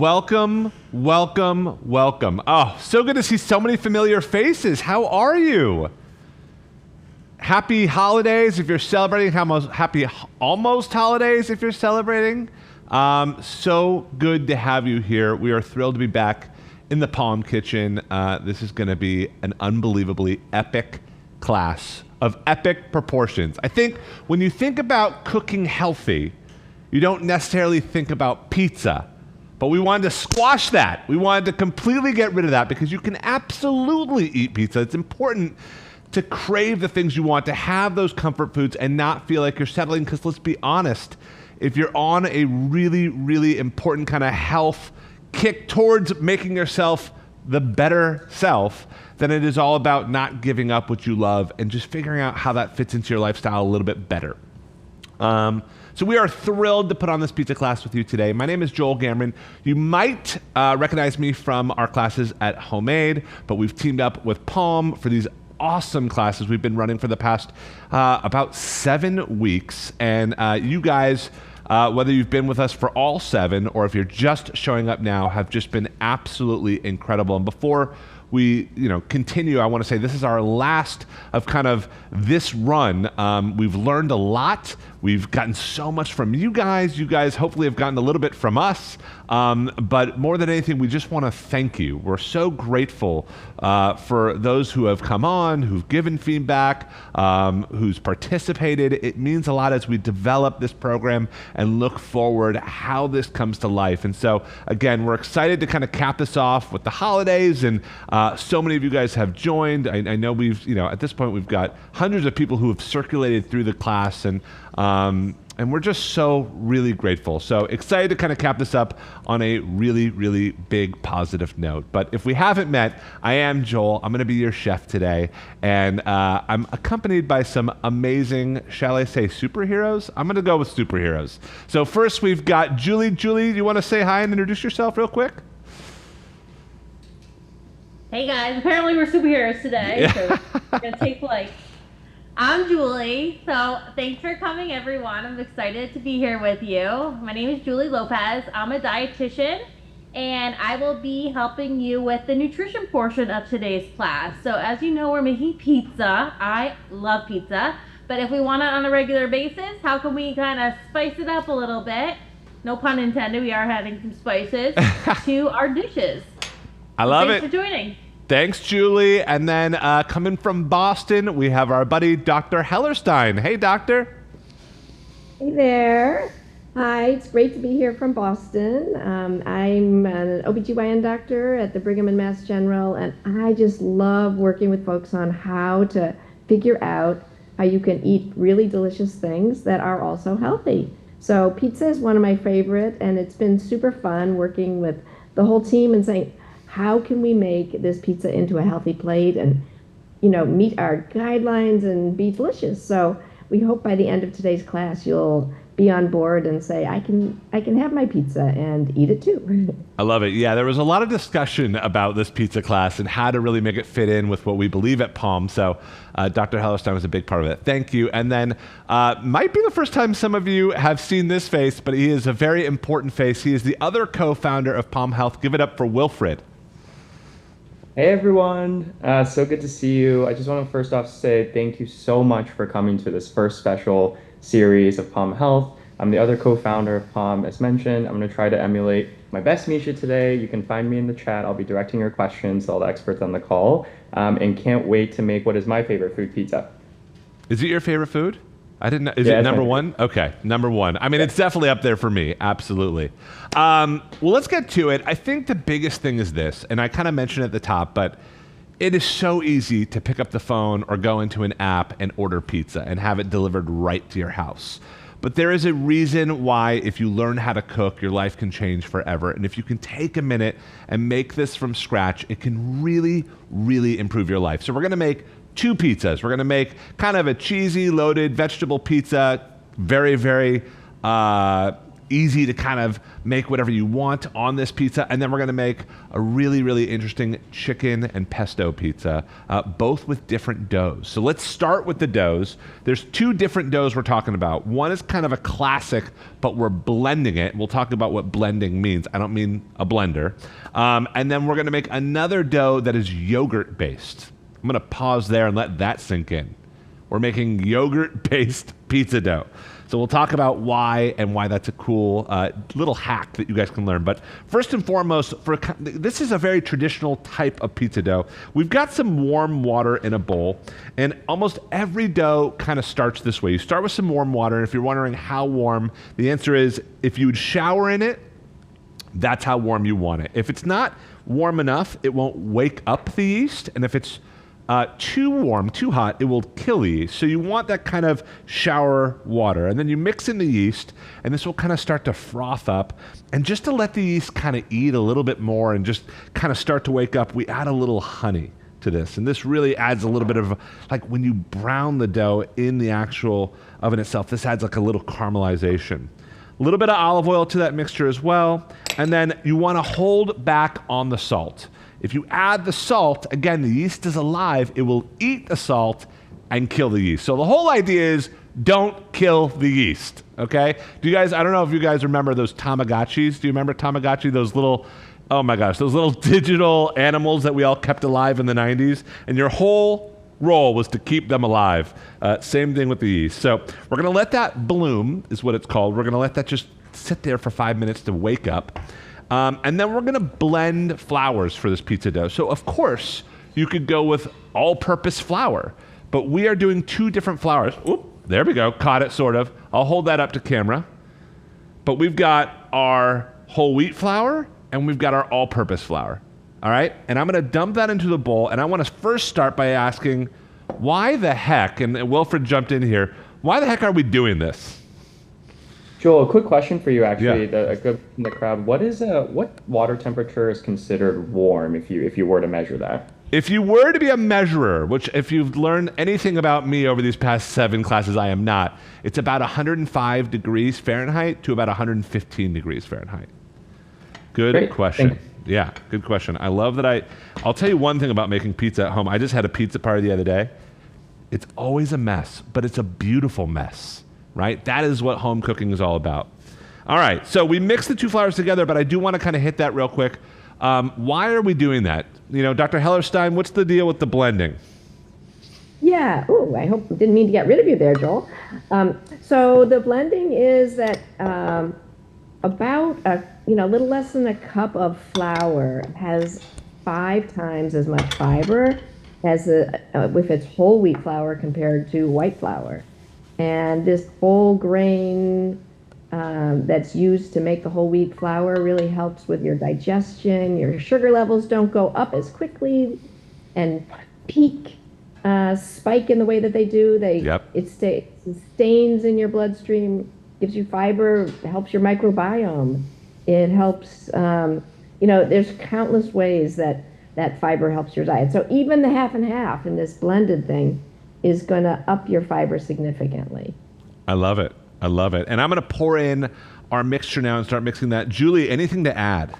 Welcome, welcome, welcome. Oh, so good to see so many familiar faces. How are you? Happy holidays if you're celebrating. Happy almost holidays if you're celebrating. So good to have you here. We are thrilled to be back in the Palm Kitchen. This is going to be an unbelievably epic class of epic proportions. I think when you think about cooking healthy, you don't necessarily think about pizza. But we wanted to squash that. We wanted to completely get rid of that because you can absolutely eat pizza. It's important to crave the things you want, to have those comfort foods and not feel like you're settling. Because let's be honest, if you're on a really, really important kind of health kick towards making yourself the better self, then it is all about not giving up what you love and just figuring out how that fits into your lifestyle a little bit better. So we are thrilled to put on this pizza class with you today. My name is Joel Gamron. You might recognize me from our classes at Homemade, but we've teamed up with Palm for these awesome classes we've been running for the past about 7 weeks. And you guys, whether you've been with us for all 7 or if you're just showing up now, have just been absolutely incredible. And before we continue, I want to say this is our last of kind of this run. We've learned a lot. We've gotten so much from you guys. You guys hopefully have gotten a little bit from us. But more than anything, we just want to thank you. We're so grateful for those who have come on, who've given feedback, who's participated. It means a lot as we develop this program and look forward how this comes to life. And so, again, we're excited to kind of cap this off with the holidays. And so many of you guys have joined. I know we've, at this point, we've got hundreds of people who have circulated through the class. And we're just so really grateful. So excited to kind of cap this up on a really, really big positive note. But if we haven't met, I am Joel. I'm going to be your chef today. And I'm accompanied by some amazing, shall I say, superheroes? I'm going to go with superheroes. So first we've got Julie. Julie, do you want to say hi and introduce yourself real quick? Hey guys, apparently we're superheroes today, so we're going to take flight. I'm Julie, so thanks for coming everyone. I'm excited to be here with you. My name is Julie Lopez. I'm a dietitian and I will be helping you with the nutrition portion of today's class. So as you know, we're making pizza. I love pizza, but if we want it on a regular basis, how can we kind of spice it up a little bit? No pun intended, we are adding some spices to our dishes. I love it. Thanks for joining. Thanks, Julie. And then coming from Boston, we have our buddy, Dr. Hellerstein. Hey, doctor. Hey there. Hi, it's great to be here from Boston. I'm an OBGYN doctor at the Brigham and Mass General, and I just love working with folks on how to figure out how you can eat really delicious things that are also healthy. So pizza is one of my favorite, and it's been super fun working with the whole team and saying, how can we make this pizza into a healthy plate and, meet our guidelines and be delicious? So we hope by the end of today's class, you'll be on board and say, I can have my pizza and eat it too. I love it. Yeah, there was a lot of discussion about this pizza class and how to really make it fit in with what we believe at Palm. So Dr. Hellerstein was a big part of it. Thank you. And then might be the first time some of you have seen this face, but he is a very important face. He is the other co-founder of Palm Health. Give it up for Wilfred. Hey everyone, so good to see you. I just want to first off say thank you so much for coming to this first special series of Palm Health. I'm the other co-founder of Palm, as mentioned. I'm going to try to emulate my best Misha today. You can find me in the chat. I'll be directing your questions to all the experts on the call, and can't wait to make what is my favorite food, pizza. Is it your favorite food? I didn't know. Is it number one? Okay, number one. I mean, it's definitely up there for me. Absolutely. Well, let's get to it. I think the biggest thing is this, and I kind of mentioned it at the top, but it is so easy to pick up the phone or go into an app and order pizza and have it delivered right to your house. But there is a reason why if you learn how to cook, your life can change forever. And if you can take a minute and make this from scratch, it can really, really improve your life. So we're going to make 2 pizzas. We're going to make kind of a cheesy, loaded vegetable pizza, very, very easy to kind of make whatever you want on this pizza. And then we're going to make a really, really interesting chicken and pesto pizza, both with different doughs. So let's start with the doughs. There's two different doughs we're talking about. One is kind of a classic, but we're blending it. We'll talk about what blending means. I don't mean a blender. And then we're going to make another dough that is yogurt based. I'm going to pause there and let that sink in. We're making yogurt-based pizza dough. So we'll talk about why and why that's a cool little hack that you guys can learn. But first and foremost, this is a very traditional type of pizza dough. We've got some warm water in a bowl, and almost every dough kind of starts this way. You start with some warm water, and if you're wondering how warm, the answer is if you would shower in it, that's how warm you want it. If it's not warm enough, it won't wake up the yeast, and if it's too warm, too hot, it will kill the yeast. So you want that kind of shower water. And then you mix in the yeast, and this will kind of start to froth up. And just to let the yeast kind of eat a little bit more and just kind of start to wake up, we add a little honey to this. And this really adds a little bit of, like when you brown the dough in the actual oven itself, this adds like a little caramelization. A little bit of olive oil to that mixture as well. And then you want to hold back on the salt. If you add the salt, again, the yeast is alive. It will eat the salt and kill the yeast. So the whole idea is don't kill the yeast, okay? Do you guys, I don't know if you guys remember those Tamagotchis. Do you remember Tamagotchi? Those little, oh my gosh, those little digital animals that we all kept alive in the 90s. And your whole role was to keep them alive. Same thing with the yeast. So we're going to let that bloom, is what it's called. We're going to let that just sit there for 5 minutes to wake up. And then we're going to blend flours for this pizza dough. So, of course, you could go with all-purpose flour, but we are doing two different flours. Oop, there we go. Caught it, sort of. I'll hold that up to camera. But we've got our whole wheat flour, and we've got our all-purpose flour. All right? And I'm going to dump that into the bowl, and I want to first start by asking, why the heck, and Wilfred jumped in here, why the heck are we doing this? Joel, a quick question for you, actually. Yeah. A good in the crowd. What water temperature is considered warm if you were to measure that? If you were to be a measurer, which if you've learned anything about me over these past 7 classes, I am not, it's about 105 degrees Fahrenheit to about 115 degrees Fahrenheit. Good Great. question. Yeah, good question. I love that I'll tell you one thing about making pizza at home. I just had a pizza party the other day. It's always a mess, but it's a beautiful mess, right? That is what home cooking is all about. All right, so we mix the two flours together, but I do want to kind of hit that real quick. Why are we doing that? You know, Dr. Hellerstein, what's the deal with the blending? Yeah. Oh, I hope didn't mean to get rid of you there, Joel. So the blending is that about a little less than a cup of flour has 5 times as much fiber as with its whole wheat flour compared to white flour. And this whole grain that's used to make the whole wheat flour really helps with your digestion. Your sugar levels don't go up as quickly and spike in the way that they do. It stays in your bloodstream, gives you fiber, helps your microbiome. It helps, there's countless ways that fiber helps your diet. So even the half and half in this blended thing is going to up your fiber significantly. I love it. I love it. And I'm going to pour in our mixture now and start mixing that. Julie, anything to add?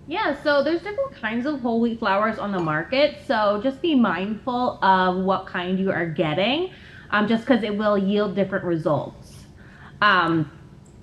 Yeah, so there's different kinds of whole wheat flours on the market. So just be mindful of what kind you are getting, just because it will yield different results.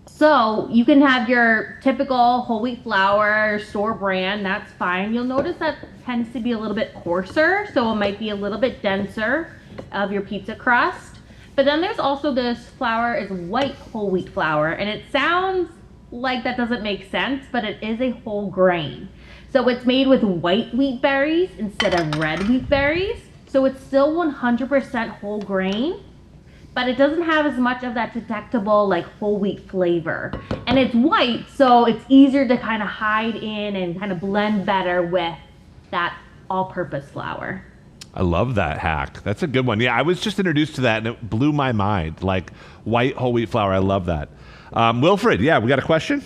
So you can have your typical whole wheat flour, store brand, that's fine. You'll notice that tends to be a little bit coarser, so it might be a little bit denser of your pizza crust. But then there's also this flour is white whole wheat flour, and it sounds like that doesn't make sense, but it is a whole grain. So it's made with white wheat berries instead of red wheat berries. So it's still 100% whole grain, but it doesn't have as much of that detectable like whole wheat flavor. And it's white, so it's easier to kind of hide in and kind of blend better with that all-purpose flour. I love that hack. That's a good one. Yeah, I was just introduced to that and it blew my mind. Like white whole wheat flour, I love that. Wilfred, yeah, we got a question?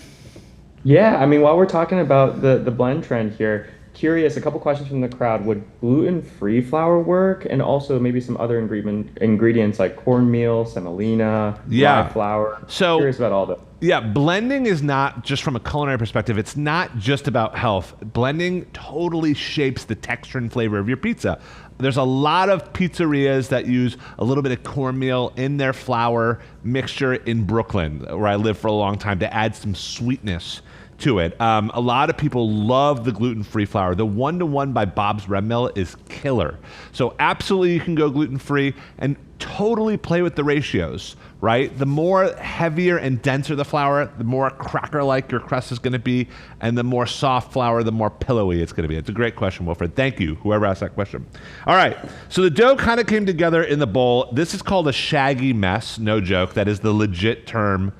Yeah, I mean, while we're talking about the blend trend here, curious, a couple questions from the crowd. Would gluten-free flour work? And also maybe some other ingredients like cornmeal, semolina, rye flour. So curious about all that. Yeah, blending is not just from a culinary perspective. It's not just about health. Blending totally shapes the texture and flavor of your pizza. There's a lot of pizzerias that use a little bit of cornmeal in their flour mixture in Brooklyn, where I lived for a long time, to add some sweetness to it. A lot of people love the gluten-free flour. The 1-to-1 by Bob's Red Mill is killer. So absolutely you can go gluten-free and totally play with the ratios, right? The more heavier and denser the flour, the more cracker-like your crust is gonna be, and the more soft flour, the more pillowy it's gonna be. It's a great question, Wilfred. Thank you, whoever asked that question. All right, so the dough kind of came together in the bowl. This is called a shaggy mess, no joke. That is the legit term,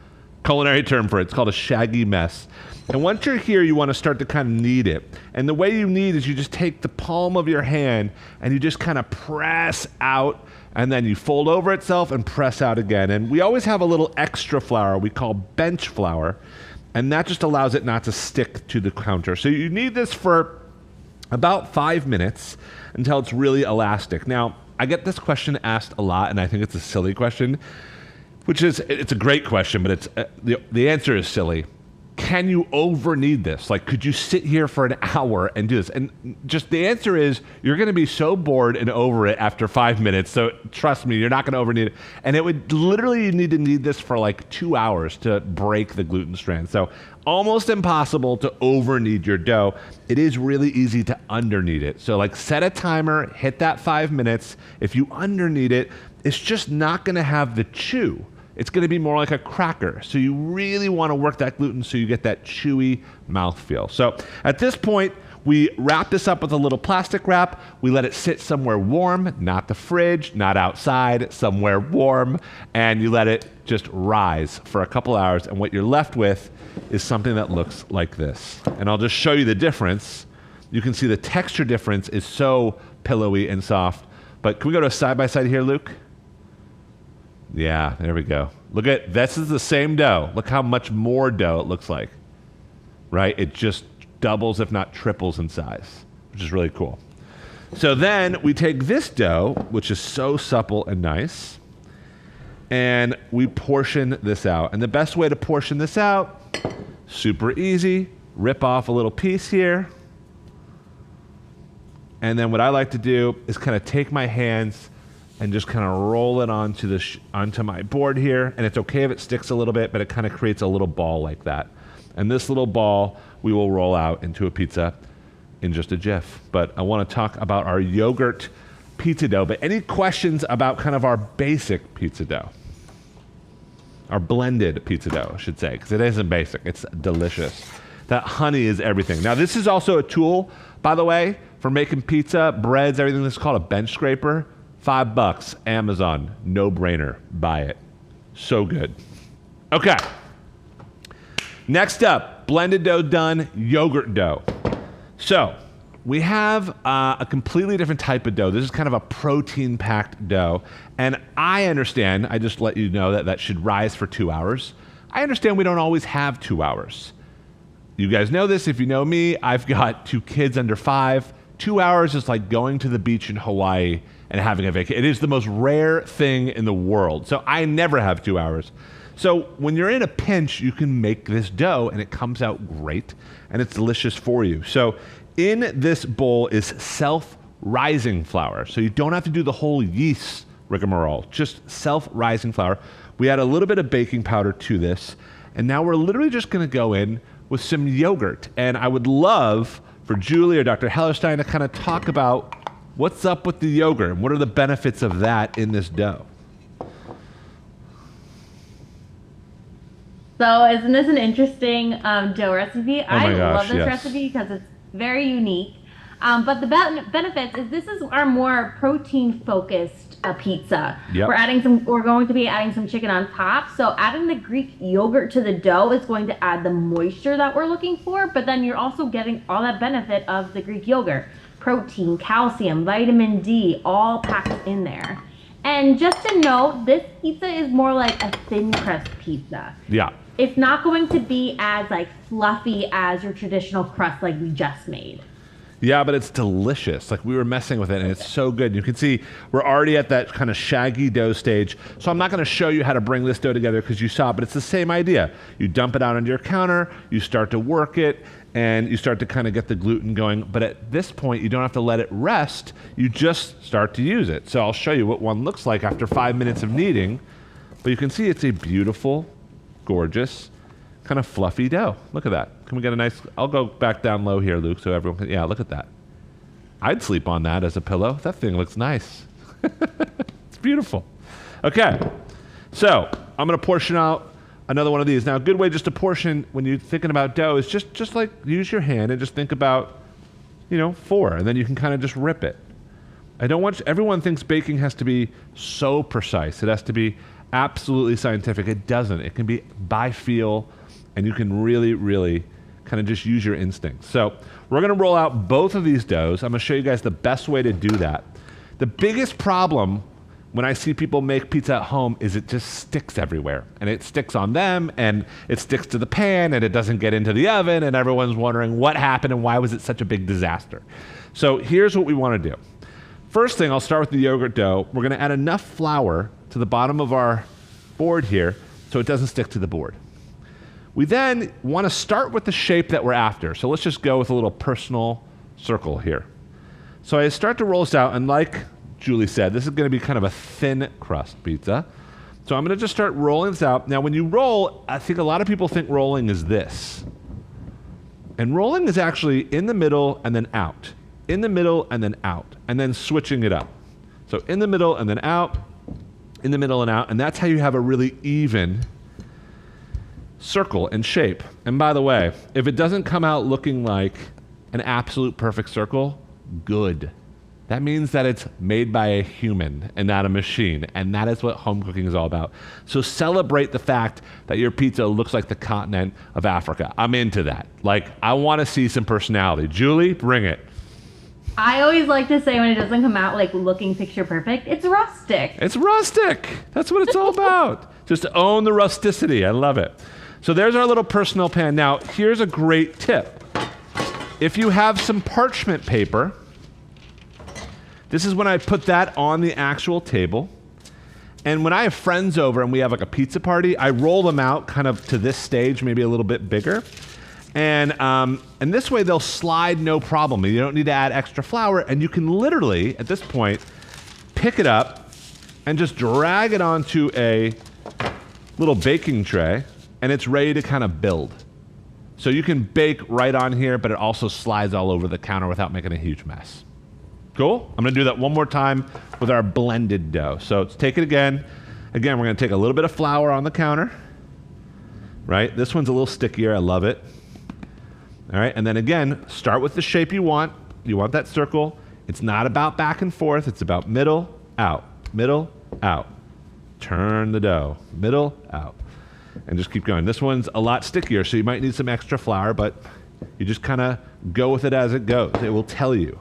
culinary term for it. It's called a shaggy mess. And once you're here, you want to start to kind of knead it. And the way you knead is you just take the palm of your hand and you just kind of press out, and then you fold over itself and press out again. And we always have a little extra flour we call bench flour, and that just allows it not to stick to the counter. So you knead this for about 5 minutes until it's really elastic. Now, I get this question asked a lot, and I think it's a silly question, which is, it's a great question, but it's the answer is silly. Can you over knead this? Like, could you sit here for an hour and do this? And just the answer is, you're gonna be so bored and over it after 5 minutes. So trust me, you're not gonna over knead it. And it would literally, you need to knead this for like 2 hours to break the gluten strand. So almost impossible to over knead your dough. It is really easy to under knead it. So like, set a timer, hit that 5 minutes. If you under knead it, it's just not gonna have the chew. It's gonna be more like a cracker. So you really wanna work that gluten so you get that chewy mouthfeel. So at this point, we wrap this up with a little plastic wrap. We let it sit somewhere warm, not the fridge, not outside, somewhere warm, and you let it just rise for a couple hours, and what you're left with is something that looks like this. And I'll just show you the difference. You can see the texture difference is so pillowy and soft. But can we go to a side-by-side here, Luke? Yeah, there we go. Look at, this is the same dough. Look how much more dough it looks like, right? It just doubles, if not triples in size, which is really cool. So then we take this dough, which is so supple and nice, and we portion this out. And the best way to portion this out, super easy. Rip off a little piece here. And then what I like to do is kind of take my hands and just kind of roll it onto my board here. And it's okay if it sticks a little bit, but it kind of creates a little ball like that. And this little ball we will roll out into a pizza in just a jiff. But I want to talk about our yogurt pizza dough. But any questions about kind of our basic pizza dough? Our blended pizza dough, I should say, because it isn't basic, it's delicious. That honey is everything. Now this is also a tool, by the way, for making pizza, breads, everything. This is called a bench scraper. $5, Amazon, no brainer, buy it. So good. Okay. Next up, blended dough done, yogurt dough. So we have a completely different type of dough. This is kind of a protein-packed dough. And I understand, I just let you know that that should rise for 2 hours. I understand we don't always have 2 hours. You guys know this. If you know me, I've got 2 kids under 5. 2 hours is like going to the beach in Hawaii and having a vacation. It is the most rare thing in the world. So I never have 2 hours. So when you're in a pinch, you can make this dough and it comes out great and it's delicious for you. So in this bowl is self-rising flour. So you don't have to do the whole yeast rigmarole, just self-rising flour. We add a little bit of baking powder to this. And now we're literally just gonna go in with some yogurt. And I would love for Julie or Dr. Hellerstein to kind of talk about what's up with the yogurt and what are the benefits of that in this dough. So isn't this an interesting dough recipe? I love this yes. recipe because it's very unique. But the benefits is this is our more protein-focused pizza. Yep. We're going to be adding some chicken on top. So adding the Greek yogurt to the dough is going to add the moisture that we're looking for. But then you're also getting all that benefit of the Greek yogurt. Protein, calcium, vitamin D, all packed in there. And just to note, this pizza is more like a thin crust pizza. Yeah. It's not going to be as like fluffy as your traditional crust like we just made. Yeah, but it's delicious. Like we were messing with it and it's so good. You can see we're already at that kind of shaggy dough stage. So I'm not going to show you how to bring this dough together because you saw it, but it's the same idea. You dump it out onto your counter, you start to work it, and you start to kind of get the gluten going. But at this point, you don't have to let it rest. You just start to use it. So I'll show you what one looks like after 5 minutes of kneading. But you can see it's a beautiful, gorgeous, kind of fluffy dough. Look at that. Can we get a nice, I'll go back down low here, Luke, so everyone can, yeah, look at that. I'd sleep on that as a pillow. That thing looks nice. It's beautiful. Okay, so I'm gonna portion out another one of these. Now, a good way just to portion when you're thinking about dough is just like use your hand and just think about, 4, and then you can kind of just rip it. I don't want, everyone thinks baking has to be so precise. It has to be absolutely scientific. It doesn't. It can be by feel, and you can really, really kind of just use your instincts. So we're gonna roll out both of these doughs. I'm gonna show you guys the best way to do that. The biggest problem when I see people make pizza at home is it just sticks everywhere. And it sticks on them, and it sticks to the pan, and it doesn't get into the oven, and everyone's wondering what happened and why was it such a big disaster. So here's what we wanna do. First thing, I'll start with the yogurt dough. We're gonna add enough flour to the bottom of our board here so it doesn't stick to the board. We then want to start with the shape that we're after. So let's just go with a little personal circle here. So I start to roll this out, and like Julie said, this is going to be kind of a thin crust pizza. So I'm going to just start rolling this out. Now when you roll, I think a lot of people think rolling is this. And rolling is actually in the middle and then out. In the middle and then out. And then switching it up. So in the middle and then out. In the middle and out. And that's how you have a really even circle and shape. And by the way, if it doesn't come out looking like an absolute perfect circle, good. That means that it's made by a human and not a machine. And that is what home cooking is all about. So celebrate the fact that your pizza looks like the continent of Africa. I'm into that. Like, I want to see some personality. Julie, bring it. I always like to say when it doesn't come out like looking picture perfect, it's rustic. It's rustic. That's what it's all about. Just own the rusticity. I love it. So there's our little personal pan. Now, here's a great tip. If you have some parchment paper, this is when I put that on the actual table. And when I have friends over and we have like a pizza party, I roll them out kind of to this stage, maybe a little bit bigger. And this way they'll slide no problem. You don't need to add extra flour, and you can literally, at this point, pick it up and just drag it onto a little baking tray, and it's ready to kind of build. So you can bake right on here, but it also slides all over the counter without making a huge mess. Cool? I'm gonna do that one more time with our blended dough. So let's take it again. Again, we're gonna take a little bit of flour on the counter, right? This one's a little stickier, I love it. All right, and then again, start with the shape you want. You want that circle. It's not about back and forth, it's about middle, out, middle, out. Turn the dough, middle, out. And just keep going. This one's a lot stickier, so you might need some extra flour, but you just kind of go with it as it goes. It will tell you,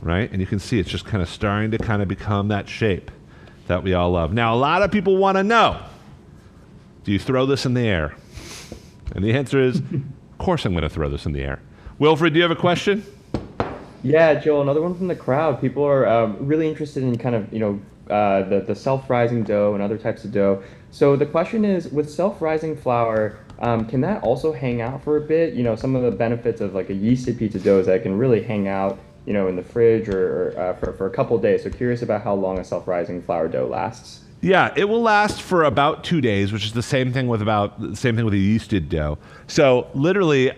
right? And you can see it's just kind of starting to kind of become that shape that we all love. Now, a lot of people want to know, do you throw this in the air? And the answer is, of course I'm going to throw this in the air. Wilfred, do you have a question? Yeah, Joel, another one from the crowd. People are really interested in kind of, the self-rising dough and other types of dough. So the question is, with self-rising flour, can that also hang out for a bit? Some of the benefits of like a yeasted pizza dough is that it can really hang out, in the fridge or for a couple of days. So curious about how long a self-rising flour dough lasts. Yeah, it will last for about 2 days, which is the same thing with a yeasted dough. So literally,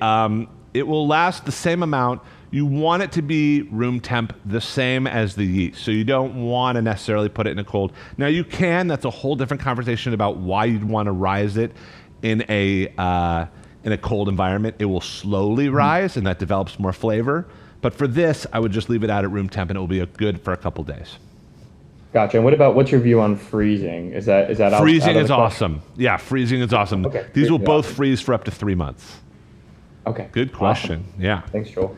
it will last the same amount. You want it to be room temp, the same as the yeast. So you don't want to necessarily put it in a cold. Now you can. That's a whole different conversation about why you'd want to rise it in a cold environment. It will slowly rise, and that develops more flavor. But for this, I would just leave it out at room temp, and it will be good for a couple days. Gotcha. And what's your view on freezing? Is that freezing is awesome? Yeah, freezing is awesome. Okay, these will both freeze for up to 3 months. Okay. Good question. Awesome. Yeah. Thanks, Joel.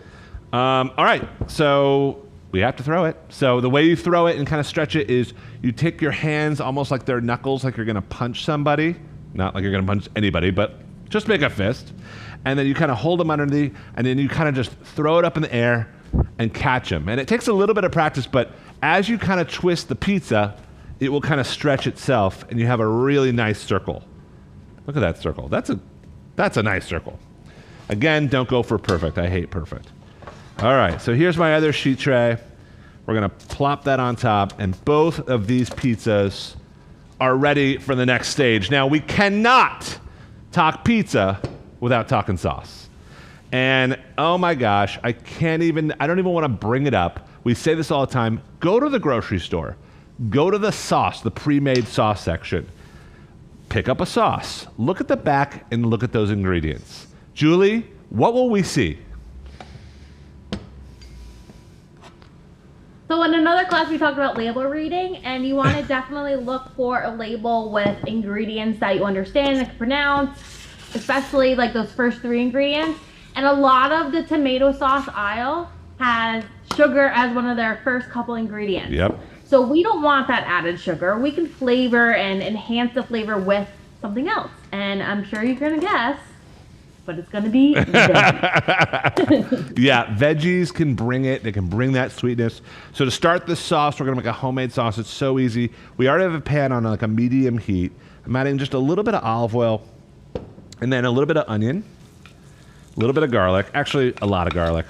All right. So we have to throw it. So the way you throw it and kind of stretch it is you take your hands almost like they're knuckles, like you're going to punch somebody. Not like you're going to punch anybody, but Just make a fist. And then you kind of hold them underneath, and then you kind of just throw it up in the air and catch them. And it takes a little bit of practice, but as you kind of twist the pizza, it will kind of stretch itself, and you have a really nice circle. Look at that circle. That's a nice circle. Again, don't go for perfect. I hate perfect. All right, so here's my other sheet tray. We're gonna plop that on top, and both of these pizzas are ready for the next stage. Now, we cannot talk pizza without talking sauce. And oh my gosh, I don't even wanna bring it up. We say this all the time. Go to the grocery store. Go to the sauce, the pre-made sauce section. Pick up a sauce. Look at the back and look at those ingredients. Julie, what will we see? So in another class, we talked about label reading, and you want to definitely look for a label with ingredients that you understand and can pronounce, especially like those first 3 ingredients. And a lot of the tomato sauce aisle has sugar as one of their first couple ingredients. Yep. So we don't want that added sugar. We can flavor and enhance the flavor with something else. And I'm sure you're going to guess, but it's going to be veggies. Yeah, veggies can bring it. They can bring that sweetness. So to start this sauce, we're going to make a homemade sauce. It's so easy. We already have a pan on like a medium heat. I'm adding just a little bit of olive oil and then a little bit of onion, a little bit of garlic. Actually, a lot of garlic.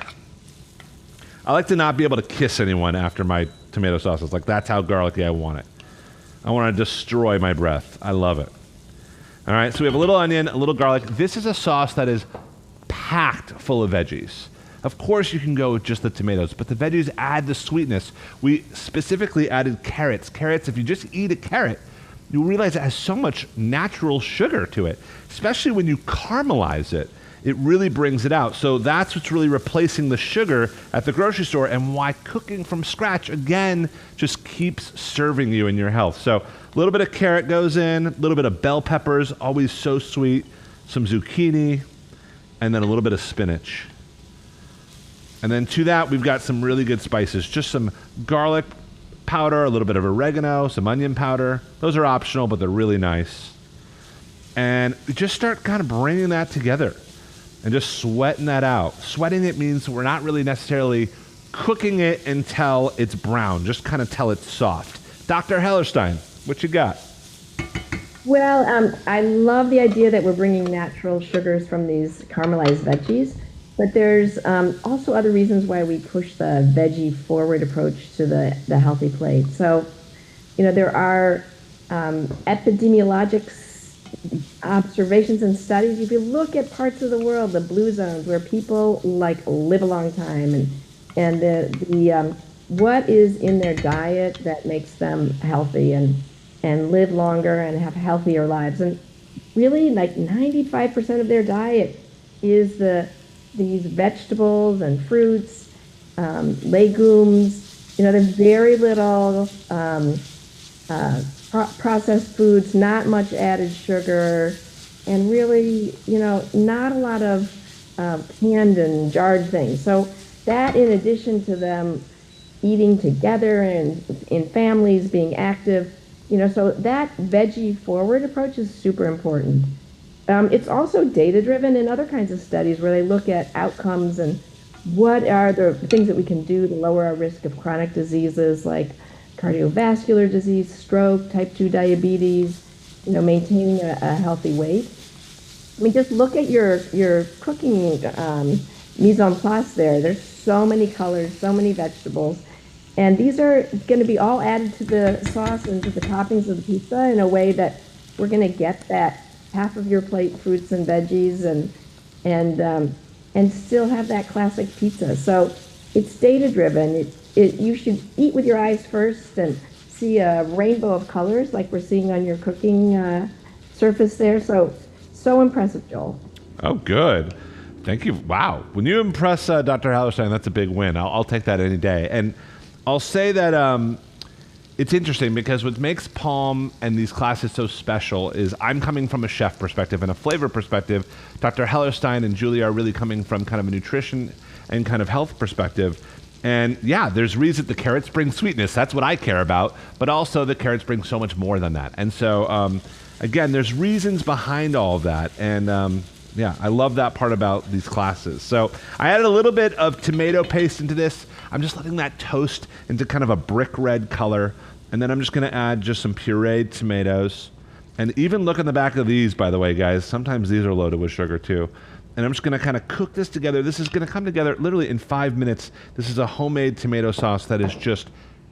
I like to not be able to kiss anyone after my tomato sauce. It's like, that's how garlicky I want it. I want to destroy my breath. I love it. All right, so we have a little onion, a little garlic. This is a sauce that is packed full of veggies. Of course, you can go with just the tomatoes, but the veggies add the sweetness. We specifically added carrots. Carrots, if you just eat a carrot, you'll realize it has so much natural sugar to it, especially when you caramelize it. It really brings it out. So that's what's really replacing the sugar at the grocery store, and why cooking from scratch, again, just keeps serving you in your health. So a little bit of carrot goes in, a little bit of bell peppers, always so sweet, some zucchini, and then a little bit of spinach. And then to that, we've got some really good spices, just some garlic powder, a little bit of oregano, some onion powder. Those are optional, but they're really nice. And we just start kind of bringing that together and just sweating that out. Sweating it means we're not really necessarily cooking it until it's brown, just kind of till it's soft. Dr. Hellerstein, what you got? Well, I love the idea that we're bringing natural sugars from these caramelized veggies, but there's also other reasons why we push the veggie forward approach to the healthy plate. So, there are epidemiologic observations and studies. If you look at parts of the world, the blue zones, where people live a long time, and the what is in their diet that makes them healthy and live longer and have healthier lives. And really, 95% of their diet is these vegetables and fruits, legumes. There's very little processed foods, not much added sugar, and really, not a lot of canned and jarred things. So that, in addition to them eating together and in families, being active, so that veggie forward approach is super important. It's also data driven in other kinds of studies where they look at outcomes and what are the things that we can do to lower our risk of chronic diseases like cardiovascular disease, stroke, type 2 diabetes, maintaining a healthy weight. I mean, just look at your cooking mise en place there. There's so many colors, so many vegetables. And these are going to be all added to the sauce and to the toppings of the pizza in a way that we're going to get that half of your plate fruits and veggies and still have that classic pizza. So it's data driven. You should eat with your eyes first and see a rainbow of colors like we're seeing on your cooking surface there. So impressive, Joel. Oh, good. Thank you. Wow. When you impress Dr. Hallerstein, that's a big win. I'll take that any day. And I'll say that it's interesting because what makes Palm and these classes so special is I'm coming from a chef perspective and a flavor perspective. Dr. Hellerstein and Julie are really coming from kind of a nutrition and kind of health perspective. And yeah, there's reason the carrots bring sweetness. That's what I care about. But also the carrots bring so much more than that. And so, again, there's reasons behind all of that. And yeah, I love that part about these classes. So I added a little bit of tomato paste into this. I'm just letting that toast into kind of a brick red color. And then I'm just going to add just some pureed tomatoes. And even look on the back of these, by the way, guys. Sometimes these are loaded with sugar too. And I'm just going to kind of cook this together. This is going to come together literally in 5 minutes. This is a homemade tomato sauce that is just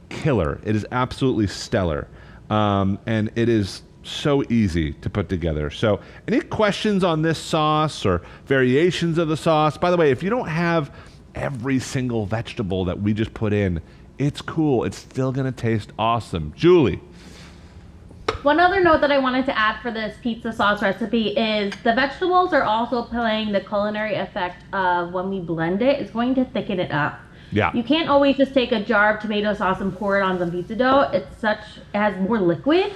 killer. It is absolutely stellar. And it is so easy to put together. So any questions on this sauce or variations of the sauce? By the way, if you don't have every single vegetable that we just put in, it's cool. It's still going to taste awesome. Julie. One other note that I wanted to add for this pizza sauce recipe is the vegetables are also playing the culinary effect of when we blend it, it's going to thicken it up. Yeah. You can't always just take a jar of tomato sauce and pour it on some pizza dough. It has more liquid.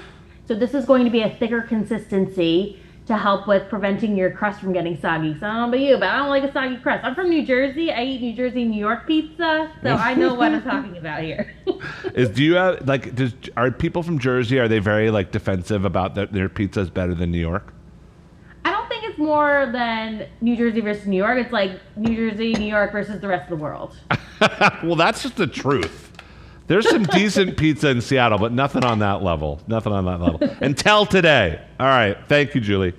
So this is going to be a thicker consistency to help with preventing your crust from getting soggy. So I don't know about you, but I don't like a soggy crust. I'm from New Jersey. I eat New Jersey, New York pizza, so I know what I'm talking about here. Are people from Jersey, are they very like defensive about their pizza is better than New York? I don't think it's more than New Jersey versus New York. It's like New Jersey, New York versus the rest of the world. Well, that's just the truth. There's some decent pizza in Seattle, but nothing on that level. Nothing on that level. Until today. All right. Thank you, Julie.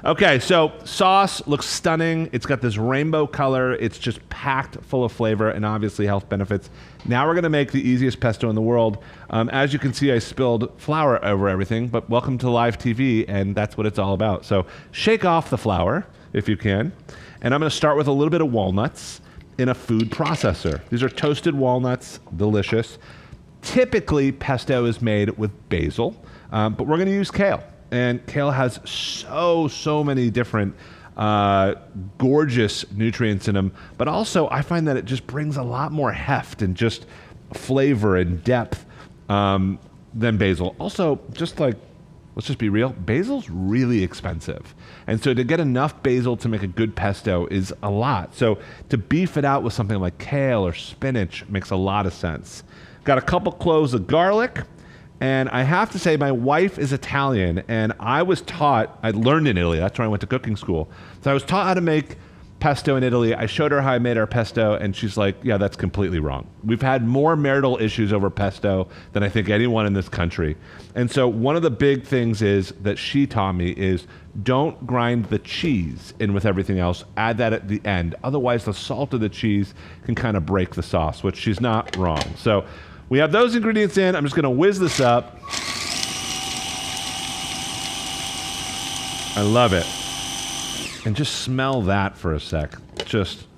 Okay, so sauce looks stunning. It's got this rainbow color. It's just packed full of flavor and obviously health benefits. Now we're going to make the easiest pesto in the world. As you can see, I spilled flour over everything, but welcome to live TV, and that's what it's all about. So shake off the flour, if you can. And I'm going to start with a little bit of walnuts in a food processor. These are toasted walnuts, delicious. Typically, pesto is made with basil, but we're going to use kale. And kale has so many different gorgeous nutrients in them, but also I find that it just brings a lot more heft and just flavor and depth than basil. Also, just like, let's just be real, basil's really expensive. And so to get enough basil to make a good pesto is a lot. So to beef it out with something like kale or spinach makes a lot of sense. Got a couple cloves of garlic. And I have to say, my wife is Italian, and I learned in Italy. That's where I went to cooking school. So I was taught how to make pesto in Italy. I showed her how I made our pesto, and she's like, yeah, that's completely wrong. We've had more marital issues over pesto than I think anyone in this country. And so one of the big things is that she taught me is don't grind the cheese in with everything else. Add that at the end. Otherwise, the salt of the cheese can kind of break the sauce, which she's not wrong. So we have those ingredients in. I'm just going to whiz this up. I love it. And just smell that for a sec. Just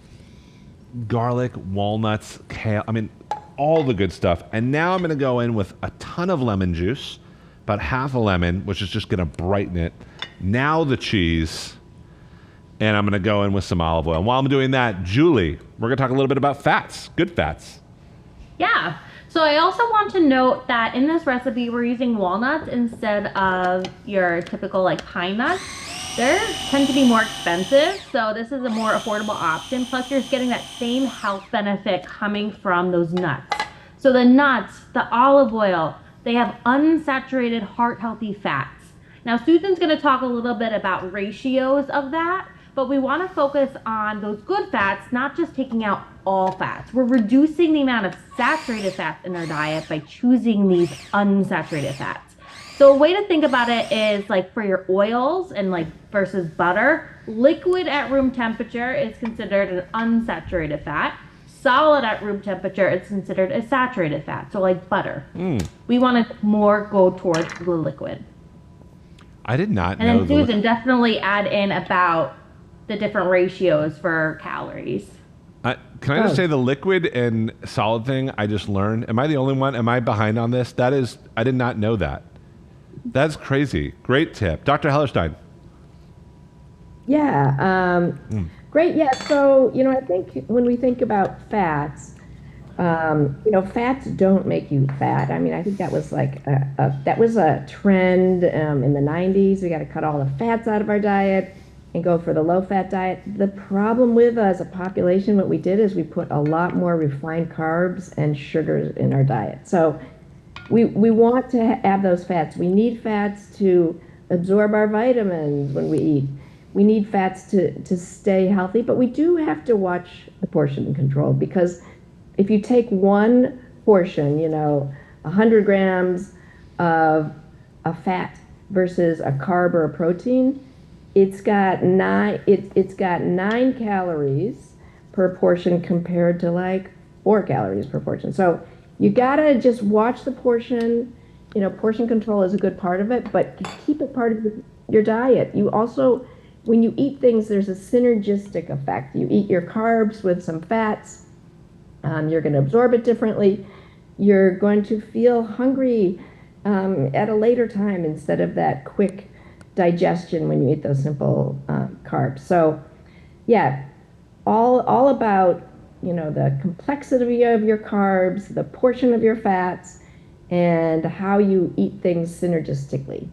garlic, walnuts, kale. I mean, all the good stuff. And now I'm going to go in with a ton of lemon juice, about half a lemon, which is just going to brighten it. Now the cheese. And I'm going to go in with some olive oil. And while I'm doing that, Julie, we're going to talk a little bit about fats, good fats. Yeah. So I also want to note that in this recipe, we're using walnuts instead of your typical like pine nuts. They tend to be more expensive, so this is a more affordable option. Plus, you're getting that same health benefit coming from those nuts. So the nuts, the olive oil, they have unsaturated heart-healthy fats. Now, Susan's going to talk a little bit about ratios of that, but we want to focus on those good fats, not just taking out all fats. We're reducing the amount of saturated fats in our diet by choosing these unsaturated fats. So a way to think about it is like for your oils and like versus butter, liquid at room temperature is considered an unsaturated fat. Solid at room temperature is considered a saturated fat, so like butter. We want to more go towards the liquid. I did not know. And then Susan, definitely add in about the different ratios for calories. Can I just say the liquid and solid thing I just learned? Am I the only one? Am I behind on this? I did not know that. That's crazy. Great tip. Dr. Hellerstein. Yeah, great. Yeah, so, I think when we think about fats, fats don't make you fat. I mean, I think that was like that was a trend in the 90s. We got to cut all the fats out of our diet. and go for the low-fat diet. The problem with as a population, what we did is we put a lot more refined carbs and sugars in our diet. So we want to have those fats. We need fats to absorb our vitamins when we eat. We need fats to stay healthy, but we do have to watch the portion control, because if you take one portion, 100 grams of a fat versus a carb or a protein, it's got 9 calories per portion compared to like 4 calories per portion. So you gotta just watch the portion. Portion control is a good part of it, but keep it part of your diet. You also, when you eat things, there's a synergistic effect. You eat your carbs with some fats, you're going to absorb it differently. You're going to feel hungry at a later time instead of that quick digestion when you eat those simple carbs. So, yeah, all about the complexity of your carbs, the portion of your fats, and how you eat things synergistically.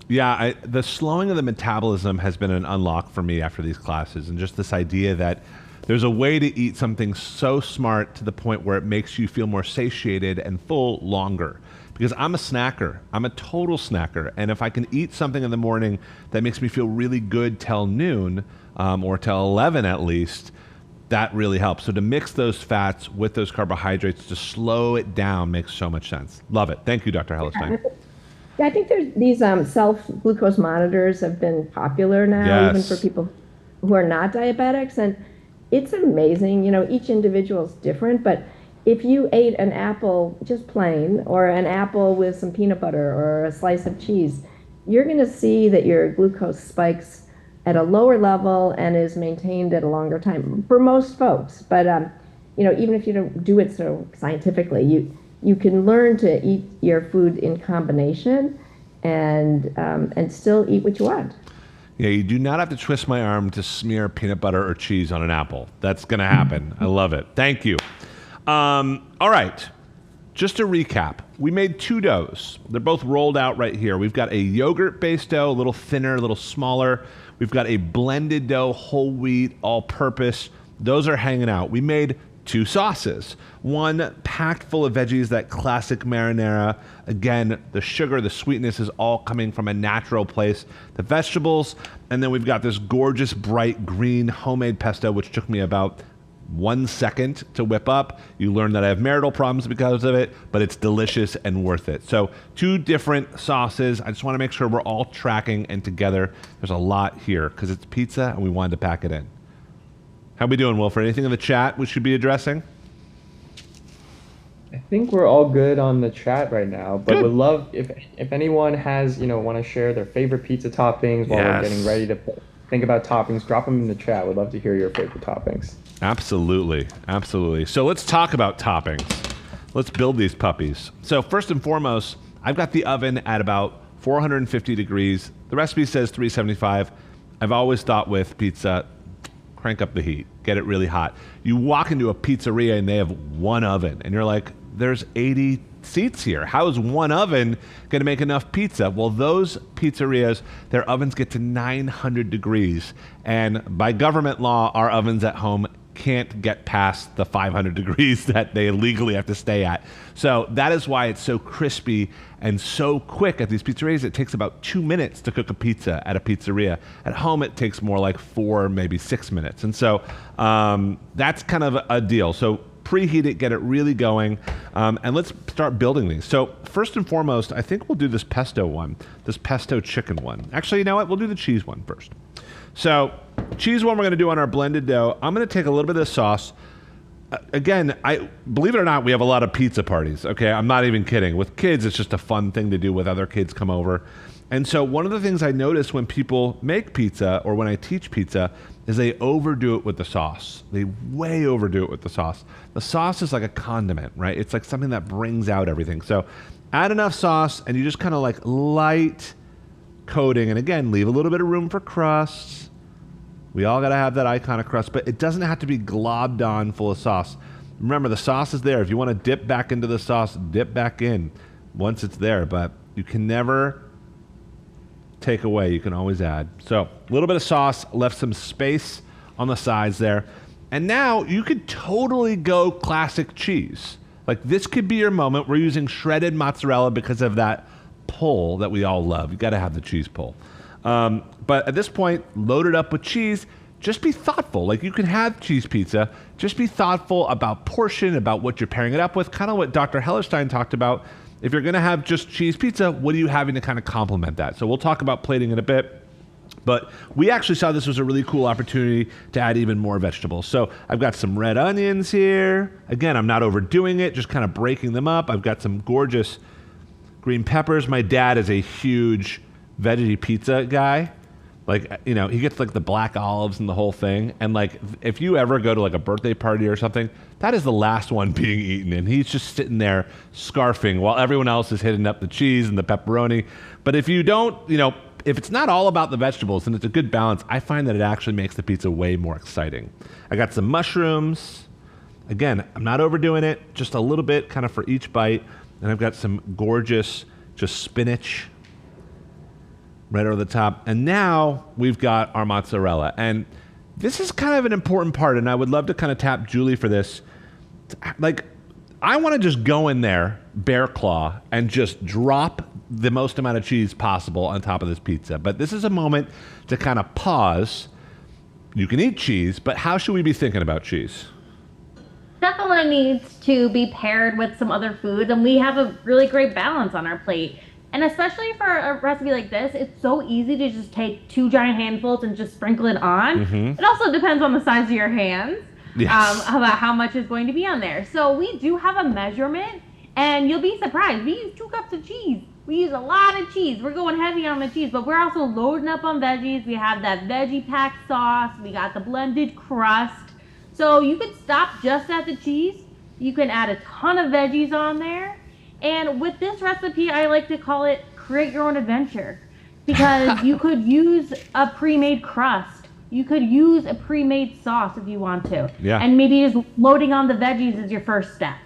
Yeah, the slowing of the metabolism has been an unlock for me after these classes, and just this idea that there's a way to eat something so smart to the point where it makes you feel more satiated and full longer. Because I'm a snacker. I'm a total snacker. And if I can eat something in the morning that makes me feel really good till noon, or till 11 at least, that really helps. So to mix those fats with those carbohydrates to slow it down makes so much sense. Love it. Thank you, Dr. Hellestein. Yeah, I think there's these self-glucose monitors have been popular now, even for people who are not diabetics. And it's amazing. Each individual is different, but if you ate an apple just plain, or an apple with some peanut butter or a slice of cheese, you're going to see that your glucose spikes at a lower level and is maintained at a longer time for most folks. But even if you don't do it so scientifically, you can learn to eat your food in combination and still eat what you want. Yeah, you do not have to twist my arm to smear peanut butter or cheese on an apple. That's going to happen. I love it. Thank you. All right. Just to recap, we made 2 doughs. They're both rolled out right here. We've got a yogurt-based dough, a little thinner, a little smaller. We've got a blended dough, whole wheat, all-purpose. Those are hanging out. We made 2 sauces. One packed full of veggies, that classic marinara. Again, the sugar, the sweetness is all coming from a natural place. The vegetables, and then we've got this gorgeous bright green homemade pesto, which took me about 1 second to whip up. You learn that I have marital problems because of it, but it's delicious and worth it. So 2 different sauces. I just want to make sure we're all tracking and together. There's a lot here because it's pizza and we wanted to pack it in. How we doing, Wilfred? Anything in the chat we should be addressing? I think we're all good on the chat right now, but Good. would love if anyone has, want to share their favorite pizza toppings while we're getting ready to think about toppings, drop them in the chat. We'd love to hear your favorite toppings. Absolutely. Absolutely. So let's talk about toppings. Let's build these puppies. So first and foremost, I've got the oven at about 450 degrees. The recipe says 375. I've always thought with pizza, crank up the heat, get it really hot. You walk into a pizzeria and they have one oven and you're like, there's 80 seats here. How is one oven going to make enough pizza? Well, those pizzerias, their ovens get to 900 degrees. And by government law, our ovens at home can't get past the 500 degrees that they legally have to stay at. So that is why it's so crispy and so quick at these pizzerias. It takes about 2 minutes to cook a pizza at a pizzeria. At home, it takes more like 4, maybe 6 minutes. And so that's kind of a deal. So preheat it, get it really going, and let's start building these. So first and foremost, I think we'll do this pesto one, this pesto chicken one. Actually, you know what? We'll do the cheese one first. So cheese one we're going to do on our blended dough. I'm going to take a little bit of the sauce. Again, I believe it or not, we have a lot of pizza parties, okay? I'm not even kidding. With kids, it's just a fun thing to do with other kids come over. And so one of the things I notice when people make pizza or when I teach pizza is they overdo it with the sauce. They way overdo it with the sauce. The sauce is like a condiment, right? It's like something that brings out everything. So add enough sauce and you just kind of like light coating. And again, leave a little bit of room for crust. We all got to have that icon of crust, but it doesn't have to be globbed on full of sauce. Remember, the sauce is there. If you want to dip back into the sauce, dip back in once it's there, but you can never take away, you can always add. So a little bit of sauce, left some space on the sides there. And now you could totally go classic cheese. Like this could be your moment. We're using shredded mozzarella because of that pull that we all love. You got to have the cheese pull. But at this point, load it up with cheese. Just be thoughtful. Like you can have cheese pizza. Just be thoughtful about portion, about what you're pairing it up with. Kind of what Dr. Hellerstein talked about. If you're going to have just cheese pizza, what are you having to kind of complement that? So we'll talk about plating in a bit. But we actually saw this was a really cool opportunity to add even more vegetables. So I've got some red onions here. Again, I'm not overdoing it, just kind of breaking them up. I've got some gorgeous green peppers. My dad is a huge veggie pizza guy. Like, you know, he gets like the black olives and the whole thing. And like, if you ever go to like a birthday party or something, that is the last one being eaten. And he's just sitting there scarfing while everyone else is hitting up the cheese and the pepperoni. But if you don't, you know, if it's not all about the vegetables and it's a good balance, I find that it actually makes the pizza way more exciting. I got some mushrooms. Again, I'm not overdoing it, just a little bit kind of for each bite. And I've got some gorgeous just spinach right over the top. And now we've got our mozzarella. And this is kind of an important part, and I would love to kind of tap Julie for this. Like, I want to just go in there, bear claw, and just drop the most amount of cheese possible on top of this pizza. But this is a moment to kind of pause. You can eat cheese, but how should we be thinking about cheese? Definitely needs to be paired with some other foods, and we have a really great balance on our plate. And especially for a recipe like this, it's so easy to just take 2 giant handfuls and just sprinkle it on. Mm-hmm. It also depends on the size of your hands, Yes. about how much is going to be on there. So we do have a measurement, and you'll be surprised. We use 2 cups of cheese. We use a lot of cheese. We're going heavy on the cheese, but we're also loading up on veggies. We have that veggie pack sauce. We got the blended crust. So you could stop just at the cheese. You can add a ton of veggies on there. And with this recipe, I like to call it create your own adventure, because you could use a pre-made crust. You could use a pre-made sauce if you want to. Yeah. And maybe just loading on the veggies is your first step.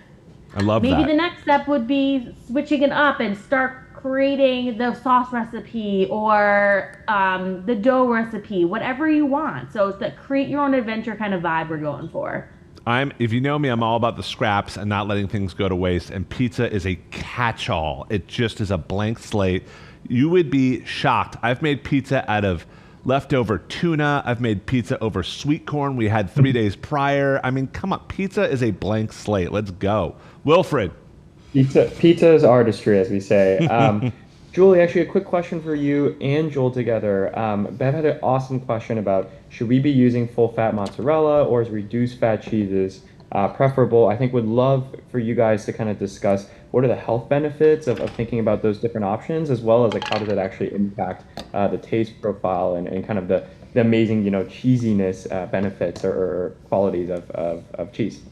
I love Maybe that. the next step would be switching it up and start creating the sauce recipe or the dough recipe, whatever you want. So it's the create your own adventure kind of vibe we're going for. If you know me, I'm all about the scraps and not letting things go to waste. And pizza is a catch-all. It just is a blank slate. You would be shocked. I've made pizza out of leftover tuna. I've made pizza over sweet corn we had 3 days prior. I mean, come on. Pizza is a blank slate. Let's go. Wilfred. Pizza is artistry, as we say. Julie, actually, a quick question for you and Joel together. Bev had an awesome question about should we be using full-fat mozzarella or is reduced-fat cheeses preferable? I think would love for you guys to kind of discuss what are the health benefits of thinking about those different options, as well as like how does it actually impact the taste profile and kind of the amazing, you know, cheesiness benefits or qualities of cheese.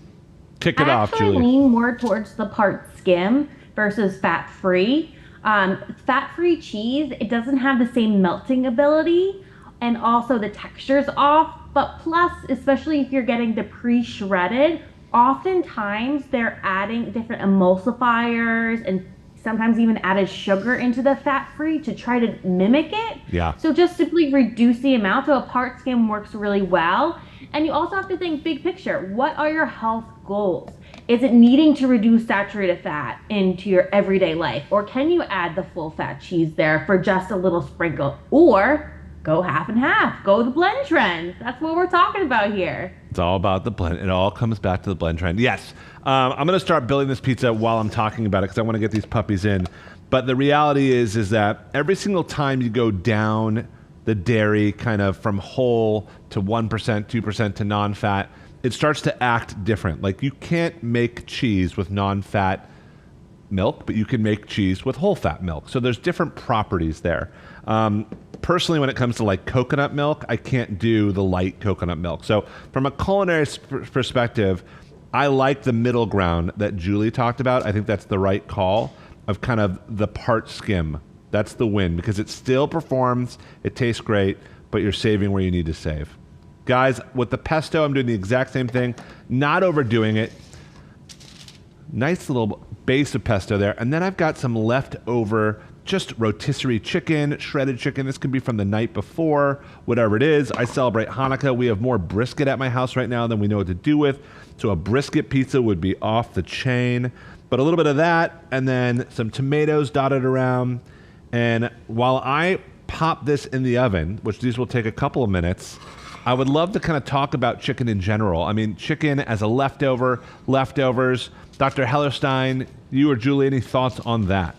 Kick it I off, actually Julie. lean more towards the part skim versus fat-free. Fat-free cheese, it doesn't have the same melting ability, and also the texture's off. But plus, especially if you're getting the pre-shredded, oftentimes they're adding different emulsifiers and sometimes even added sugar into the fat-free to try to mimic it. Yeah. So just simply reduce the amount. So a part skim works really well. And you also have to think big picture. What are your health goals? Is it needing to reduce saturated fat into your everyday life? Or can you add the full fat cheese there for just a little sprinkle? Or go half and half. Go the blend trend. That's what we're talking about here. It's all about the blend. It all comes back to the blend trend. Yes. I'm going to start building this pizza while I'm talking about it because I want to get these puppies in. But the reality is that every single time you go down the dairy kind of from whole to 1%, 2% to non-fat, it starts to act different. Like you can't make cheese with non-fat milk, but you can make cheese with whole fat milk. So there's different properties there. Personally, when it comes to like coconut milk, I can't do the light coconut milk. So from a culinary perspective, I like the middle ground that Julie talked about. I think that's the right call of kind of the part skim. That's the win because it still performs, it tastes great, but you're saving where you need to save. Guys, with the pesto, I'm doing the exact same thing, not overdoing it. Nice little base of pesto there. And then I've got some leftover just rotisserie chicken, shredded chicken. This could be from the night before, whatever it is. I celebrate Hanukkah. We have more brisket at my house right now than we know what to do with. So a brisket pizza would be off the chain. But a little bit of that, and then some tomatoes dotted around. And while I pop this in the oven, which these will take a couple of minutes, I would love to kind of talk about chicken in general. I mean, chicken as a leftover, leftovers. Dr. Hellerstein, you or Julie, any thoughts on that?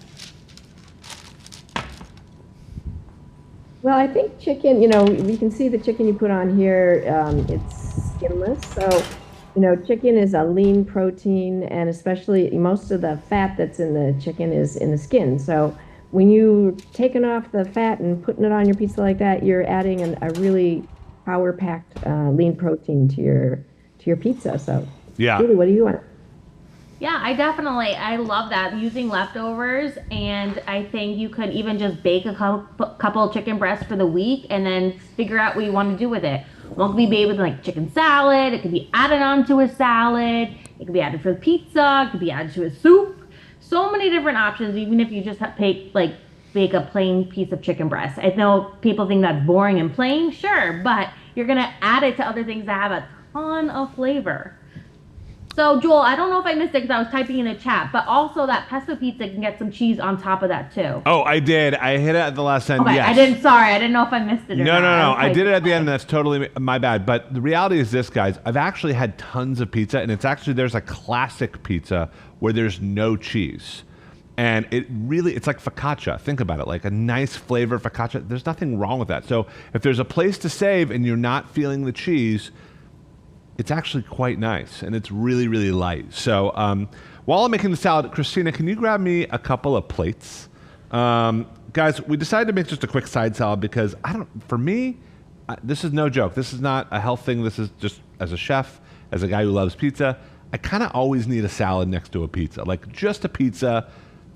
Well, I think chicken, you know, we can see the chicken you put on here, it's skinless. So, you know, chicken is a lean protein, and especially most of the fat that's in the chicken is in the skin. So when you're taking off the fat and putting it on your pizza like that, you're adding a really power-packed lean protein to your pizza. So, Yeah. Julie, what do you want? Yeah, I love that, using leftovers, and I think you could even just bake a couple chicken breasts for the week and then figure out what you want to do with it. One could be made with like chicken salad, it could be added onto a salad, it could be added for the pizza, it could be added to a soup. So many different options, even if you just bake a plain piece of chicken breast. I know people think that's boring and plain, sure, but you're gonna add it to other things that have a ton of flavor. So, Joel, I don't know if I missed it because I was typing in the chat, but also that pesto pizza can get some cheese on top of that too. Oh, I did. I hit it at the last end. Okay, Yes. I didn't know if I missed it or No, not. no, no. was I did it at the typing. end, and that's totally my bad. But the reality is this, guys. I've actually had tons of pizza, and there's a classic pizza where there's no cheese. And it's like focaccia. Think about it, like a nice flavored focaccia. There's nothing wrong with that. So if there's a place to save and you're not feeling the cheese, it's actually quite nice, and it's really, really light. So while I'm making the salad, Christina, can you grab me a couple of plates? Guys, we decided to make just a quick side salad because for me, this is no joke. This is not a health thing. This is just as a chef, as a guy who loves pizza, I kind of always need a salad next to a pizza. Like just a pizza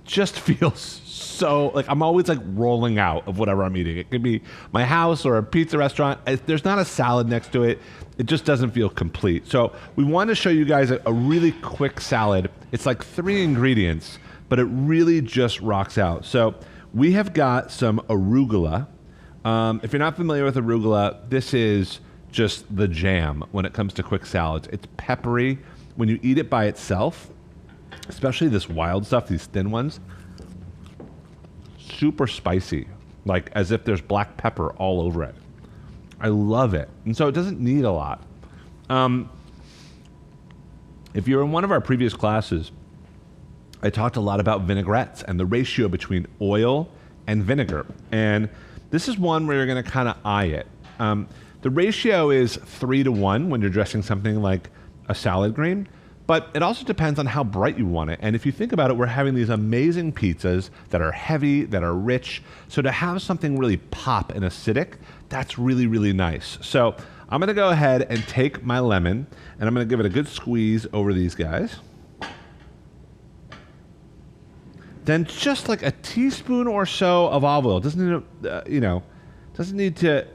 just feels so, like I'm always like rolling out of whatever I'm eating. It could be my house or a pizza restaurant. If there's not a salad next to it, it just doesn't feel complete. So we wanted to show you guys a really quick salad. It's like 3 ingredients, but it really just rocks out. So we have got some arugula. If you're not familiar with arugula, this is just the jam when it comes to quick salads. It's peppery. When you eat it by itself, especially this wild stuff, these thin ones, super spicy, like as if there's black pepper all over it. I love it. And so it doesn't need a lot. If you're in one of our previous classes, I talked a lot about vinaigrettes and the ratio between oil and vinegar. And this is one where you're going to kind of eye it. The ratio is 3-to-1 when you're dressing something like a salad green, but it also depends on how bright you want it. And if you think about it, we're having these amazing pizzas that are heavy, that are rich. So to have something really pop and acidic, that's really, really nice. So I'm going to go ahead and take my lemon, and I'm going to give it a good squeeze over these guys. Then just like a teaspoon or so of olive oil. Doesn't need doesn't need to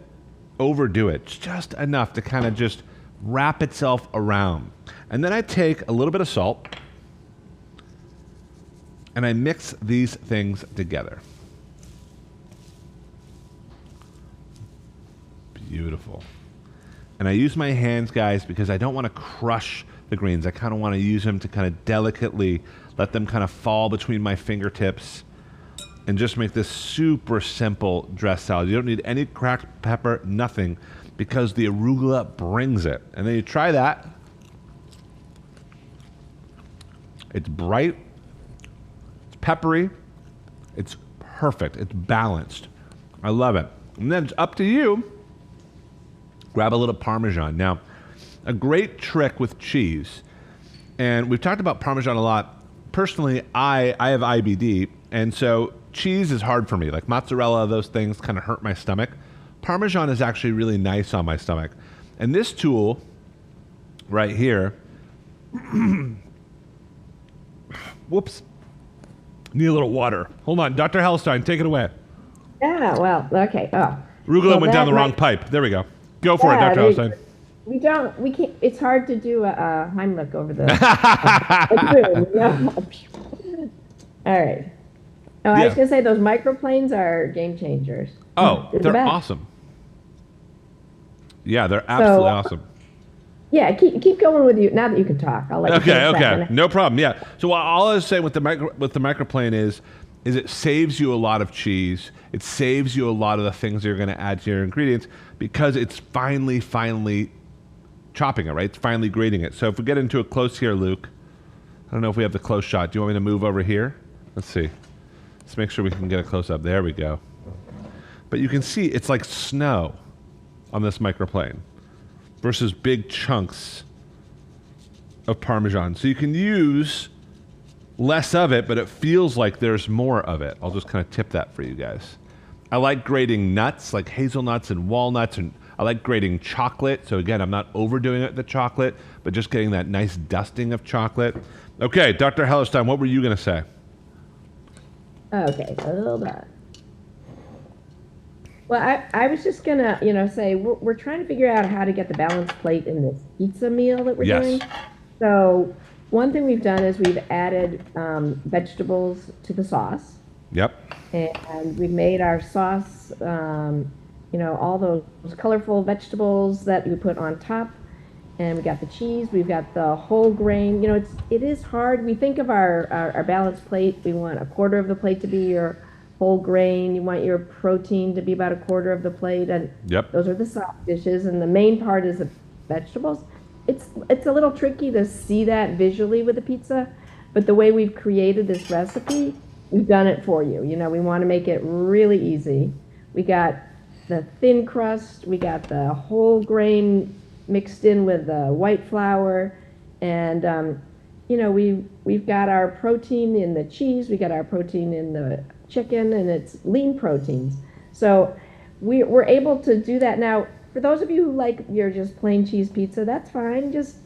overdo it. It's just enough to kind of just wrap itself around. And then I take a little bit of salt and I mix these things together. Beautiful. And I use my hands, guys, because I don't want to crush the greens. I kind of want to use them to kind of delicately let them kind of fall between my fingertips and just make this super simple dressed salad. You don't need any cracked pepper, nothing, because the arugula brings it. And then you try that. It's bright, it's peppery, it's perfect, it's balanced. I love it. And then it's up to you. Grab a little Parmesan. Now, a great trick with cheese, and we've talked about Parmesan a lot. Personally, I have IBD, and so cheese is hard for me. Like mozzarella, those things kind of hurt my stomach. Parmesan is actually really nice on my stomach. And this tool right here, whoops, need a little water. Hold on, Dr. Hellstein, take it away. Yeah, well, okay. Oh. Arugula Well, went down that the wrong might- pipe. There we go. Go for it, Yeah, Dr. Hellstein. We can't, it's hard to do a Heimlich over the, All right. Oh, I was Yeah. gonna say those microplanes are game changers. Oh, the they're best. awesome. Yeah, they're absolutely awesome. Yeah, keep going with you. Now that you can talk, I'll let you Okay, finish that. okay, And no problem. Yeah. So all I was saying with the microplane is it saves you a lot of cheese. It saves you a lot of the things you're going to add to your ingredients because it's finely chopping it, right? It's finely grating it. So if we get into it close here, Luke, I don't know if we have the close shot. Do you want me to move over here? Let's see. Let's make sure we can get a close up. There we go. But you can see it's like snow on this microplane versus big chunks of Parmesan. So you can use less of it, but it feels like there's more of it. I'll just kind of tip that for you guys. I like grating nuts, like hazelnuts and walnuts, and I like grating chocolate. So again, I'm not overdoing it with the chocolate, but just getting that nice dusting of chocolate. Okay, Dr. Hellerstein, what were you going to say? Okay, hold on. Well, I was just gonna, say we're trying to figure out how to get the balanced plate in this pizza meal that we're Yes. doing. So one thing we've done is we've added vegetables to the sauce, Yep. and we've made our sauce, all those colorful vegetables that we put on top, and we got the cheese, we've got the whole grain. It is hard. We think of our balanced plate. We want a quarter of the plate to be your whole grain. You want your protein to be about a quarter of the plate, and Yep. those are the soft dishes, and the main part is the vegetables. It's a little tricky to see that visually with a pizza, but the way we've created this recipe, we've done it for you. We want to make it really easy. We got the thin crust, we got the whole grain mixed in with the white flour, and we've got our protein in the cheese, we got our protein in the chicken, and it's lean proteins. So we're able to do that. Now, for those of you who like your just plain cheese pizza, that's fine. Just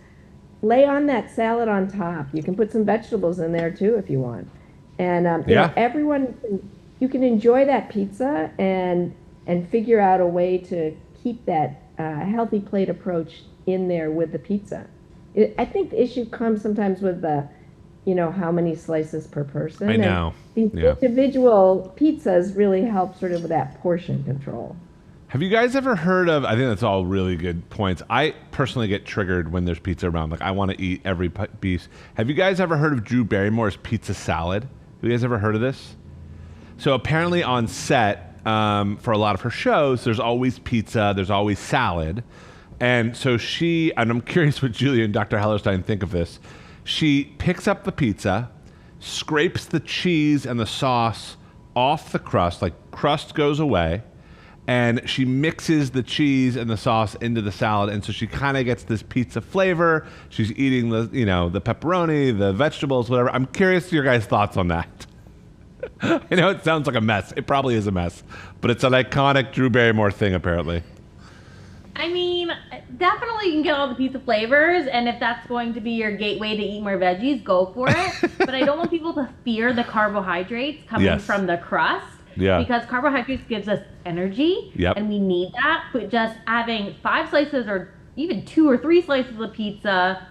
lay on that salad on top. You can put some vegetables in there too if you want. And Yeah. everyone, you can enjoy that pizza and figure out a way to keep that healthy plate approach in there with the pizza. I think the issue comes sometimes with the how many slices per person. I and know. these Yeah. individual pizzas really help sort of with that portion control. Have you guys ever heard of, I think that's all really good points. I personally get triggered when there's pizza around. Like, I want to eat every piece. Have you guys ever heard of Drew Barrymore's pizza salad? Have you guys ever heard of this? So apparently on set, for a lot of her shows, there's always pizza, there's always salad. And so and I'm curious what Julia and Dr. Hellerstein think of this. She picks up the pizza, scrapes the cheese and the sauce off the crust, like crust goes away, and she mixes the cheese and the sauce into the salad, and so she kind of gets this pizza flavor. She's eating the pepperoni, the vegetables, whatever. I'm curious your guys' thoughts on that. I know it sounds like a mess. It probably is a mess, but it's an iconic Drew Barrymore thing, apparently. I mean, definitely you can get all the pizza flavors, and if that's going to be your gateway to eat more veggies, go for it. But I don't want people to fear the carbohydrates coming Yes. from the crust. Yeah. Because carbohydrates gives us energy, Yep. and we need that. But just having 5 slices or even 2 or 3 slices of pizza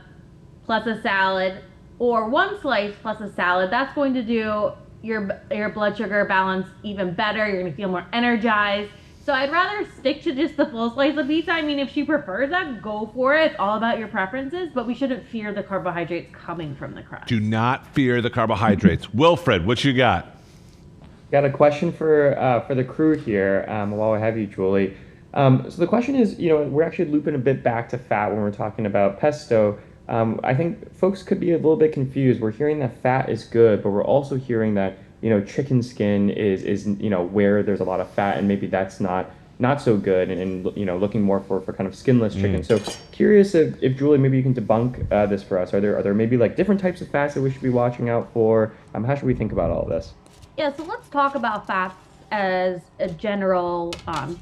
plus a salad, or 1 slice plus a salad, that's going to do your blood sugar balance even better. You're going to feel more energized. So I'd rather stick to just the full slice of pizza. I mean, if she prefers that, go for it. It's all about your preferences, but we shouldn't fear the carbohydrates coming from the crust. Do not fear the carbohydrates. Wilfred, what you got? Got a question for the crew here. While I have you, Julie. So the question is, we're actually looping a bit back to fat when we're talking about pesto. I think folks could be a little bit confused. We're hearing that fat is good, but we're also hearing that chicken skin is where there's a lot of fat, and maybe that's not so good, and looking more for kind of skinless chicken. So curious if Julie, maybe you can debunk this for us. Are there maybe like different types of fats that we should be watching out for? How should we think about all this? Yeah, so let's talk about fats as a general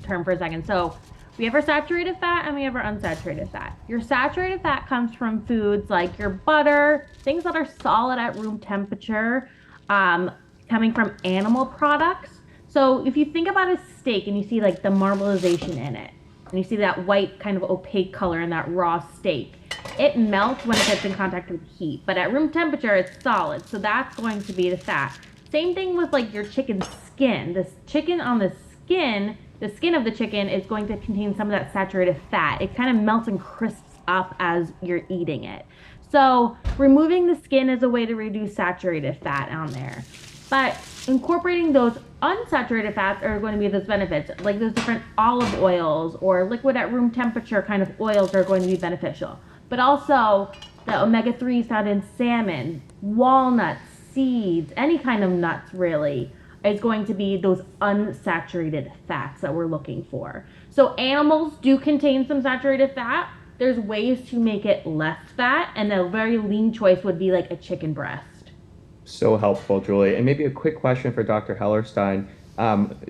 term for a second. So we have our saturated fat and we have our unsaturated fat. Your saturated fat comes from foods like your butter, things that are solid at room temperature, coming from animal products. So if you think about a steak and you see like the marbleization in it, and you see that white kind of opaque color in that raw steak, it melts when it gets in contact with heat, but at room temperature it's solid, so that's going to be the fat. Same thing with like your chicken skin. The chicken on the skin of the chicken is going to contain some of that saturated fat. It kind of melts and crisps up as you're eating it. So removing the skin is a way to reduce saturated fat on there. But incorporating those unsaturated fats are going to be those benefits, like those different olive oils or liquid at room temperature kind of oils are going to be beneficial. But also the omega-3s found in salmon, walnuts, seeds, any kind of nuts really, is going to be those unsaturated fats that we're looking for. So animals do contain some saturated fat. There's ways to make it less fat, and a very lean choice would be like a chicken breast. So helpful, Julie. And maybe a quick question for Dr. Hellerstein.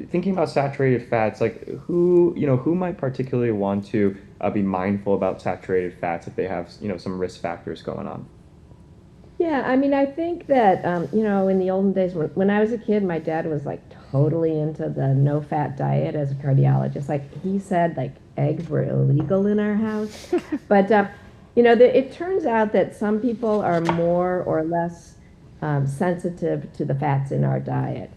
Thinking about saturated fats, like who might particularly want to be mindful about saturated fats if they have, some risk factors going on? Yeah, I mean, I think that, in the olden days, when I was a kid, my dad was like totally into the no-fat diet as a cardiologist. Like he said, like eggs were illegal in our house. But, it turns out that some people are more or less sensitive to the fats in our diet.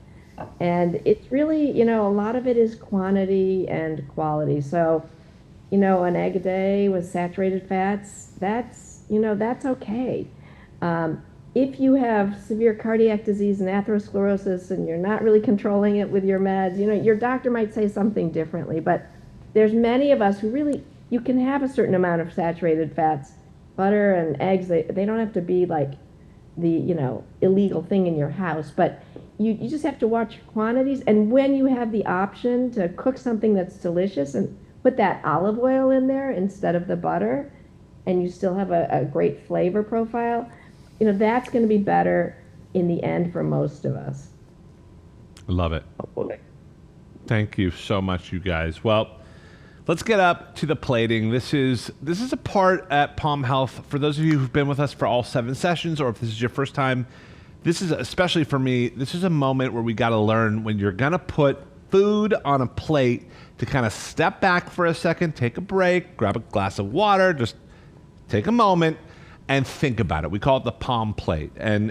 And it's really, a lot of it is quantity and quality. So, an egg a day with saturated fats, that's okay. If you have severe cardiac disease and atherosclerosis and you're not really controlling it with your meds, your doctor might say something differently, but there's many of us who really, you can have a certain amount of saturated fats. Butter and eggs, they don't have to be like the, illegal thing in your house, but you just have to watch your quantities. And when you have the option to cook something that's delicious and put that olive oil in there instead of the butter, and you still have a great flavor profile, that's going to be better in the end for most of us. Love it. Thank you so much, you guys. Well, let's get up to the plating. This is a part at Palm Health. For those of you who've been with us for all 7 sessions, or if this is your first time, this is, especially for me, this is a moment where we got to learn when you're going to put food on a plate to kind of step back for a second, take a break, grab a glass of water, just take a moment and think about it. We call it the palm plate and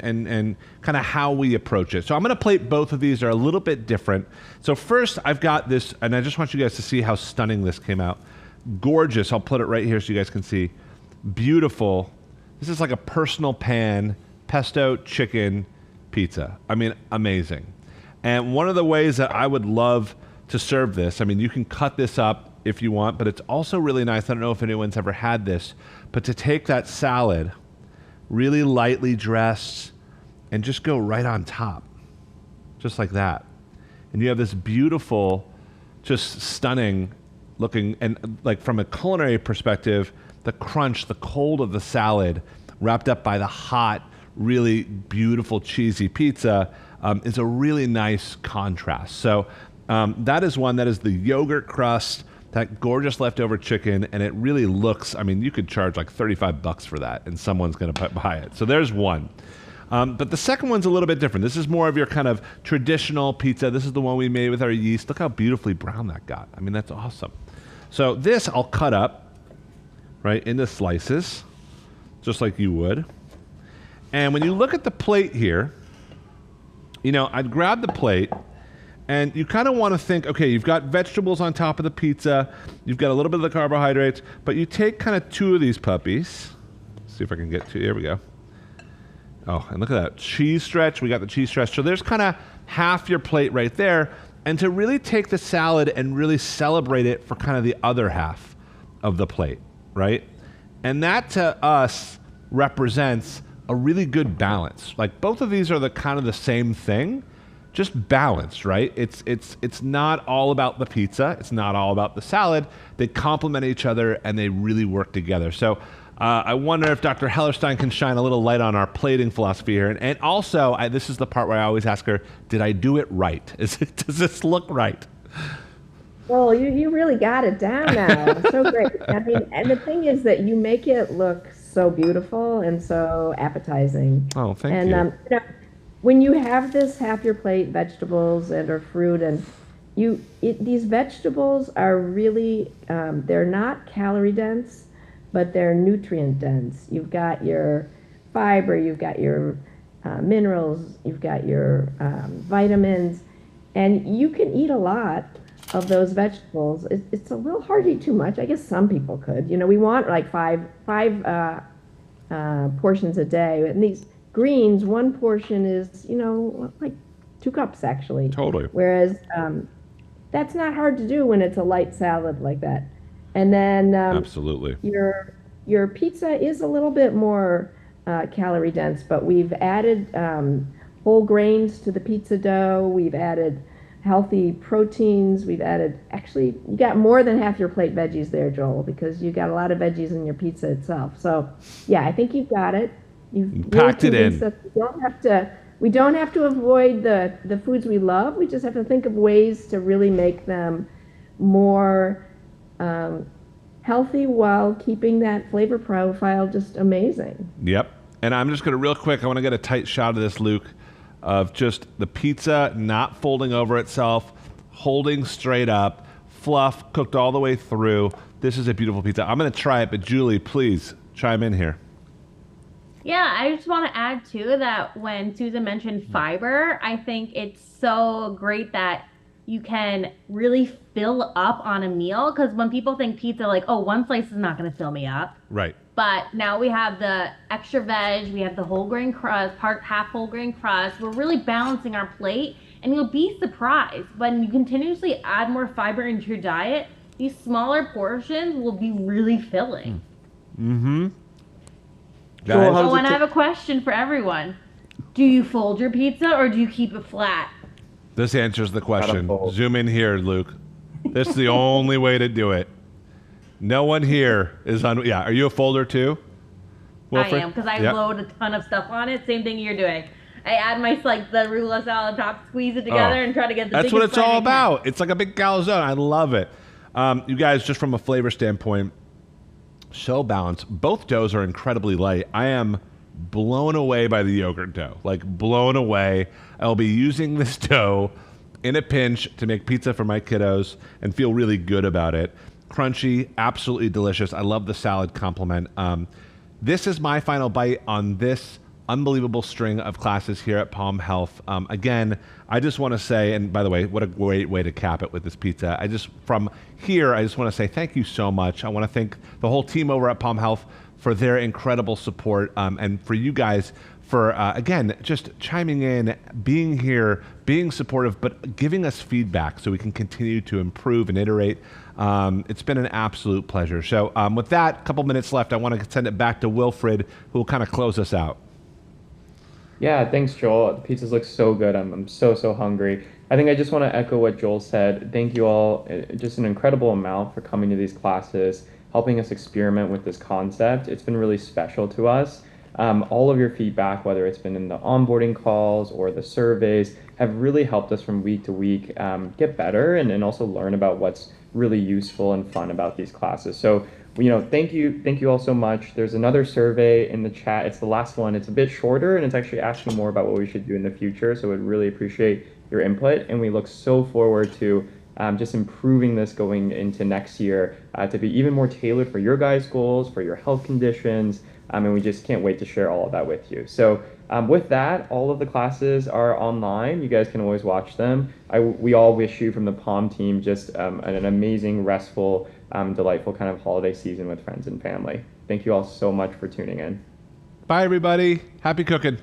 kind of how we approach it. So I'm going to plate both of these. They're a little bit different. So first I've got this, and I just want you guys to see how stunning this came out. Gorgeous. I'll put it right here so you guys can see. Beautiful. This is like a personal pan pesto chicken pizza. I mean, amazing. And one of the ways that I would love to serve this, I mean, you can cut this up if you want, but it's also really nice. I don't know if anyone's ever had this, but to take that salad, really lightly dressed, and just go right on top, just like that. And you have this beautiful, just stunning looking, and like from a culinary perspective, the crunch, the cold of the salad wrapped up by the hot, really beautiful cheesy pizza is a really nice contrast. So that is one. That is the yogurt crust, that gorgeous leftover chicken, and it really looks, I mean, you could charge like $35 for that, and someone's going to buy it. So there's one. But the second one's a little bit different. This is more of your kind of traditional pizza. This is the one we made with our yeast. Look how beautifully brown that got. I mean, that's awesome. So this I'll cut up, right, into slices, just like you would. And when you look at the plate here, I'd grab the plate, and you kind of want to think, okay, you've got vegetables on top of the pizza, you've got a little bit of the carbohydrates, but you take kind of 2 of these puppies. Let's see if I can get to, here we go. Oh, and look at that cheese stretch. We got the cheese stretch. So there's kind of half your plate right there. And to really take the salad and really celebrate it for kind of the other half of the plate, right? And that to us represents a really good balance. Like both of these are the kind of the same thing, just balanced, right? It's not all about the pizza. It's not all about the salad. They complement each other and they really work together. So I wonder if Dr. Hellerstein can shine a little light on our plating philosophy here. And also, this is the part where I always ask her, did I do it right? Does this look right? Well, you really got it down now. So great. I mean, and the thing is that you make it look so beautiful and so appetizing. Oh, thank you. When you have this half your plate vegetables and or fruit, and these vegetables are really they're not calorie dense, but they're nutrient dense. You've got your fiber, you've got your minerals, you've got your vitamins, and you can eat a lot of those vegetables. It's a little hard to eat too much. I guess some people could. You know, we want like five portions a day. And these greens, one portion is, you know, like 2 cups actually. Totally. Whereas that's not hard to do when it's a light salad like that. And then Absolutely. your pizza is a little bit more calorie dense, but we've added whole grains to the pizza dough. We've added healthy proteins. We've added, actually, you got more than half your plate veggies there, Joel, because you got a lot of veggies in your pizza itself. So, yeah, I think you've got it. You've Packed it in. We don't have to avoid the foods we love. We just have to think of ways to really make them more healthy while keeping that flavor profile just amazing. Yep. And I'm just going to real quick, I want to get a tight shot of this, Luke, of just the pizza not folding over itself, holding straight up, fluff cooked all the way through. This is a beautiful pizza. I'm going to try it, but Julie, please chime in here. Yeah, I just want to add too that when Susan mentioned fiber, I think it's so great that you can really fill up on a meal, because when people think pizza, like, oh, one slice is not going to fill me up. Right. But now we have the extra veg, we have the whole grain crust, half whole grain crust. We're really balancing our plate, and you'll be surprised when you continuously add more fiber into your diet. These smaller portions will be really filling. Mm-hmm. Joel, how Oh, does and I have a question for everyone. Do you fold your pizza or do you keep it flat? This answers the question. fold. Zoom in here, Luke. This is the only way to do it. No one here is on. Yeah, are you a folder too, Wilfred? I am, because I Yep. load a ton of stuff on it. Same thing you're doing. I add my, like, the arugula salad top, squeeze it together, and try to get the That's biggest what it's bite I all can. about. It's like a big calzone. I love it. You guys, just from a flavor standpoint, so balanced. Both doughs are incredibly light. I am blown away by the yogurt dough. Like, blown away. I'll be using this dough in a pinch to make pizza for my kiddos and feel really good about it. Crunchy, absolutely delicious. I love the salad complement. This is my final bite on this unbelievable string of classes here at Palm Health. Again, I just want to say, and by the way, what a great way to cap it with this pizza. I just want to say thank you so much. I want to thank the whole team over at Palm Health for their incredible support, and for you guys for, again, just chiming in, being here, being supportive, but giving us feedback so we can continue to improve and iterate. It's been an absolute pleasure. So with that, a couple minutes left, I want to send it back to Wilfred, who will kind of close us out. Yeah, thanks, Joel. The pizzas look so good. I'm so hungry. I think I just want to echo what Joel said. Thank you all, just an incredible amount for coming to these classes, helping us experiment with this concept. It's been really special to us. All of your feedback, whether it's been in the onboarding calls or the surveys, have really helped us from week to week get better and also learn about what's really useful and fun about these classes. So, thank you all so much. There's another survey in the chat. It's the last one. It's a bit shorter, and it's actually asking more about what we should do in the future. So we'd really appreciate your input, and we look so forward to just improving this going into next year to be even more tailored for your guys' goals, for your health conditions, and we just can't wait to share all of that with you. So with that, all of the classes are online. You guys can always watch them. We all wish you from the Palm team just an amazing, restful, delightful kind of holiday season with friends and family. Thank you all so much for tuning in. Bye, everybody. Happy cooking.